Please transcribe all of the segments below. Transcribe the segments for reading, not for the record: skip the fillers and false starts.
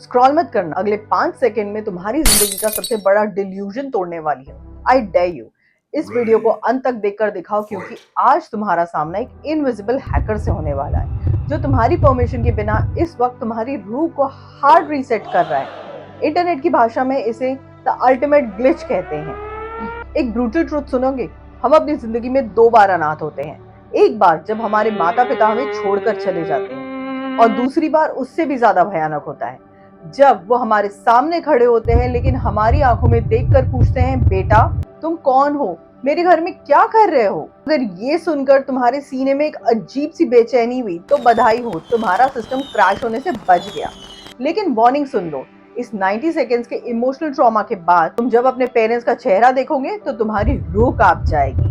Scroll मत करना, अगले 5 सेकंड में तुम्हारी जिंदगी का सबसे बड़ा डिल्यूजन तोड़ने वाली है। आई डेयर यू, इस वीडियो को अंत तक देखकर दिखाओ, क्योंकि आज तुम्हारा सामना एक इनविजिबल हैकर से होने वाला है, जो तुम्हारी परमिशन के बिना इस वक्त तुम्हारी रूह को हार्ड रीसेट कर रहा है। इंटरनेट की भाषा में इसे द अल्टीमेट ग्लिच कहते हैं। एक ब्रूटल ट्रुथ सुनोगे, हम अपनी जिंदगी में 2 बार अनाथ होते हैं। एक बार जब हमारे माता पिता हमें छोड़कर चले जाते हैं, और दूसरी बार उससे भी ज्यादा भयानक होता है, जब वो हमारे सामने खड़े होते हैं लेकिन हमारी आंखों में देखकर पूछते हैं, बेटा तुम कौन हो, मेरे घर में क्या कर रहे हो। अगर ये सुनकर तुम्हारे सीने में एक अजीब सी बेचैनी हुई तो बधाई हो, तुम्हारा सिस्टम क्रैश होने से बच गया। लेकिन वार्निंग सुन लो, इस 90 सेकेंड्स के इमोशनल ट्रॉमा के बाद तुम जब अपने पेरेंट्स का चेहरा देखोगे तो तुम्हारी रूह कांप जाएगी।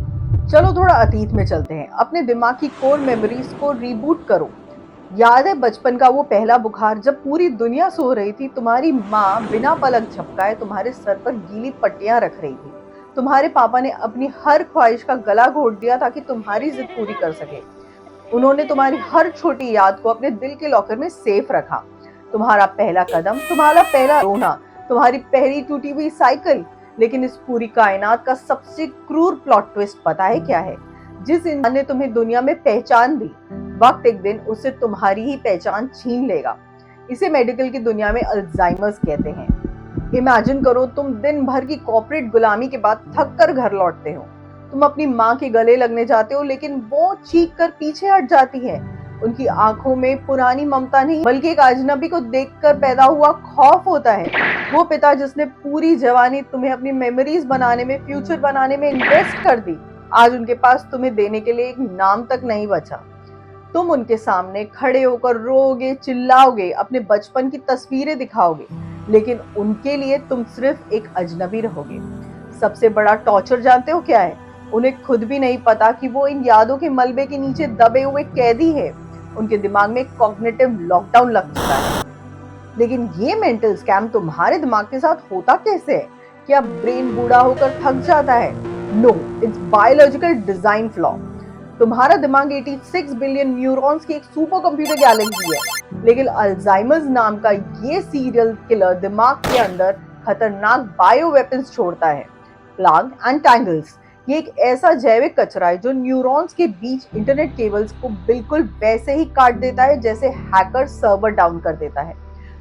चलो थोड़ा अतीत में चलते हैं, अपने दिमाग की कोर मेमोरीज को रीबूट करो। याद है बचपन का वो पहला बुखार, जब पूरी दुनिया सो रही थी, तुम्हारी माँ बिना पलक झपकाए तुम्हारे सर पर गीली पट्टियां रख रही थी। तुम्हारे पापा ने अपनी हर ख्वाहिश का गला घोट दिया ताकि तुम्हारी जिद पूरी कर सके। उन्होंने तुम्हारी हर छोटी याद को अपने दिल के लॉकर में सेफ रखा। तुम्हारा पहला कदम, तुम्हारा पहला रोना, तुम्हारी पहली टूटी हुई साइकिल। लेकिन इस पूरी कायनात का सबसे क्रूर प्लॉट ट्विस्ट पता है क्या है? जिस इंसान ने तुम्हें दुनिया में पहचान दी, वक्त एक दिन उससे तुम्हारी ही पहचान छीन लेगा। इसे मेडिकल की दुनिया में अल्जाइमर्स कहते हैं। इमेजिन करो, तुम दिन भर की कॉर्पोरेट गुलामी के बाद थक कर घर लौटते हो। तुम अपनी माँ के गले लगने जाते हो, लेकिन वो चीख कर पीछे हट जाती है। उनकी आंखों में पुरानी ममता नहीं, बल्कि एक अजनबी को देखकर पैदा हुआ खौफ होता है। वो पिता जिसने पूरी जवानी तुम्हें अपनी मेमोरीज बनाने में, फ्यूचर बनाने में इन्वेस्ट कर दी, आज उनके पास तुम्हें देने के लिए एक नाम तक नहीं बचा। तुम उनके सामने खड़े होकर रोओगे, चिल्लाओगे, अपने बचपन की तस्वीरें दिखाओगे, लेकिन उनके लिए तुम सिर्फ एक अजनबी रहोगे। सबसे बड़ा टॉर्चर जानते हो क्या है? उन्हें खुद भी नहीं पता कि वो इन यादों के मलबे के नीचे दबे हुए कैदी है। उनके दिमाग में कॉग्निटिव लॉकडाउन लग चुका है। लेकिन ये मेंटल स्कैम तुम्हारे दिमाग के साथ होता कैसे है? क्या ब्रेन बूढ़ा होकर थक जाता है? No, it's biological design flaw. तुम्हारा दिमाग 86 बिलियन न्यूरॉन्स की एक सुपर कंप्यूटर गैलेक्सी है, लेकिन अल्जाइमर्स नाम का ये सीरियल किलर दिमाग के अंदर खतरनाक बायो वेपन्स छोड़ता है। प्लाग एंड टैंगल्स, ये एक ऐसा जैविक कचरा है जो न्यूरॉन्स के बीच इंटरनेट केबल्स को बिल्कुल वैसे ही काट देता है जैसे हैकर सर्वर डाउन कर देता है।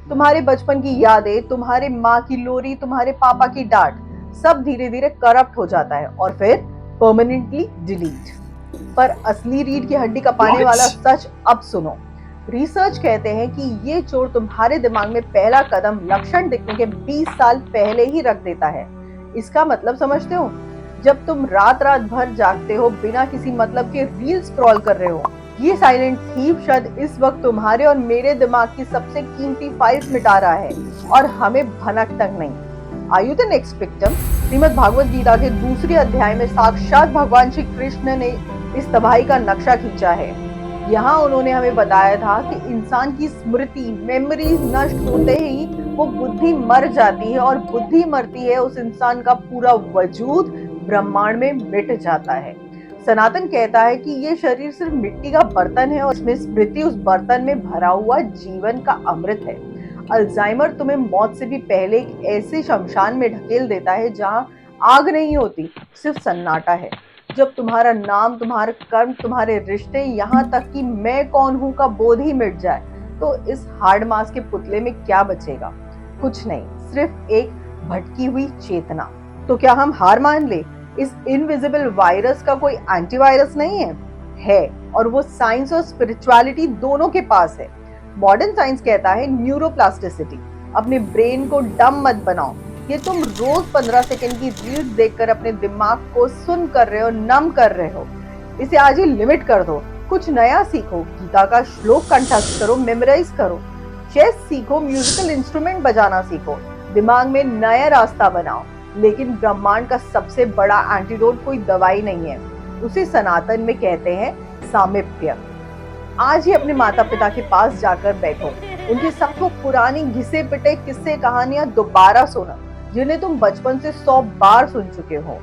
तुम्हारे बचपन की यादें, तुम्हारे माँ की लोरी, तुम्हारे पापा की डांट, सब धीरे धीरे करप्ट हो जाता है और फिर परमानेंटली डिलीट। पर असली रीढ़ की हड्डी कपाने वाला सच अब सुनो। रिसर्च कहते हैं कि ये चोर तुम्हारे दिमाग में पहला कदम लक्षण दिखने के 20 साल पहले ही रख देता है। इसका मतलब समझते हो? जब तुम रात रात भर जागते हो, बिना किसी मतलब के रील स्क्रॉल कर रहे हो, ये साइलेंट थीफ शब्द इस वक्त तुम्हारे और मेरे दिमाग की सबसे कीमती फाइल्स मिटा रहा है, और हमें भनक तक नहीं। Are you the next victim? Shrimad Bhagavad Gita के दूसरे अध्याय में साक्षात भगवान श्री कृष्ण ने इस तबाही का नक्शा खींचा है। यहाँ उन्होंने हमें बताया था कि इंसान की स्मृति, मेमोरीज नष्ट होते ही वो बुद्धि मर जाती है, और बुद्धि मरती है, उस इंसान का पूरा वजूद ब्रह्मांड में मिट जाता है। सनातन कहता है कि ये शरीर सिर्फ मिट्टी का बर्तन है और इसमें स्मृति उस बर्तन में भरा हुआ जीवन का अमृत है। अल्जाइमर तुम्हें मौत से भी पहले एक ऐसे शमशान में ढकेल देता है जहाँ आग नहीं होती, सिर्फ सन्नाटा है। जब तुम्हारा नाम, तुम्हारे कर्म, तुम्हारे रिश्ते, यहाँ तक कि मैं कौन हूँ का बोध ही मिट जाए, तो इस हार्ड मास के पुतले में क्या बचेगा? कुछ नहीं, सिर्फ एक भटकी हुई चेतना। तो क्या हम हार मान ले? इस इनविजिबल वायरस का कोई एंटीवायरस नहीं है? है, और वो साइंस और स्पिरिचुअलिटी दोनों के पास है। मॉडर्न साइंस कहता है न्यूरोप्लास्टिसिटी। अपने ब्रेन को डम मत बनाओ। ये तुम रोज 15 सेकंड की रील्स देखकर अपने दिमाग को सुन कर रहे हो, नम कर रहे हो। इसे आज ही लिमिट कर दो। कुछ नया सीखो, गीता का श्लोक कंठस्थ करो, मेमोराइज करो, चेस सीखो, म्यूजिकल इंस्ट्रूमेंट बजाना सीखो, दिमाग में नया रास्ता बनाओ। लेकिन ब्रह्मांड का सबसे बड़ा एंटीडोट कोई दवाई नहीं है, उसे सनातन में कहते हैं सामीप्य। आज ही अपने माता पिता के पास जाकर बैठो, उनके साथ वो पुरानी घिसे पिटे किस्से कहानियां दोबारा सुनो, जिन्हें तुम बचपन से 100 बार सुन चुके हो।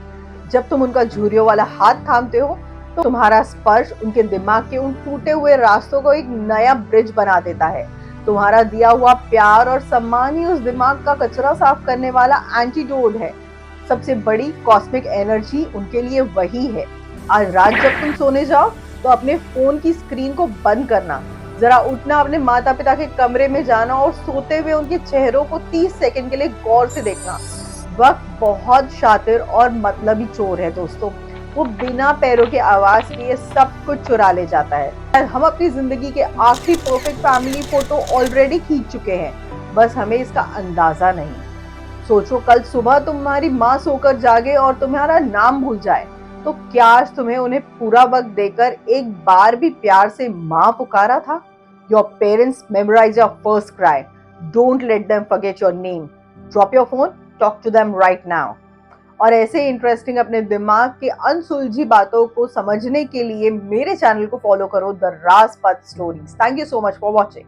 जब तुम उनका झुर्रियों वाला हाथ थामते हो, तो तुम्हारा स्पर्श उनके दिमाग के उन टूटे हुए रास्तों को एक नया ब्रिज बना देता है। तुम्हारा दिया हुआ प्यार और सम्मान ही उस दिमाग का कचरा साफ करने वाला एंटीडोट है। सबसे बड़ी कॉस्मिक एनर्जी उनके लिए वही है। आज रात जब तुम सोने जाओ तो अपने फोन की स्क्रीन को बंद करना, जरा उठना, अपने माता पिता के कमरे में जाना और सोते हुए उनके चेहरों को 30 सेकंड के लिए गौर से देखना। वक्त बहुत शातिर और मतलबी चोर है दोस्तों। वो बिना पैरों के आवाज किए सब कुछ चुरा ले जाता है। हम अपनी जिंदगी के आखिरी परफेक्ट फैमिली फोटो ऑलरेडी खींच चुके हैं, बस हमें इसका अंदाजा नहीं। सोचो कल सुबह तुम्हारी माँ सोकर जागे और तुम्हारा नाम भूल जाए, तो क्या आज तुम्हें उन्हें पूरा वक्त देकर एक बार भी प्यार से माँ पुकारा था? Your parents memorize your first cry. Don't let them forget your name. Drop your phone, talk to them right now. और ऐसे इंटरेस्टिंग अपने दिमाग की अनसुलझी बातों को समझने के लिए मेरे चैनल को फॉलो करो, the Rajpath stories. Thank you so much for watching.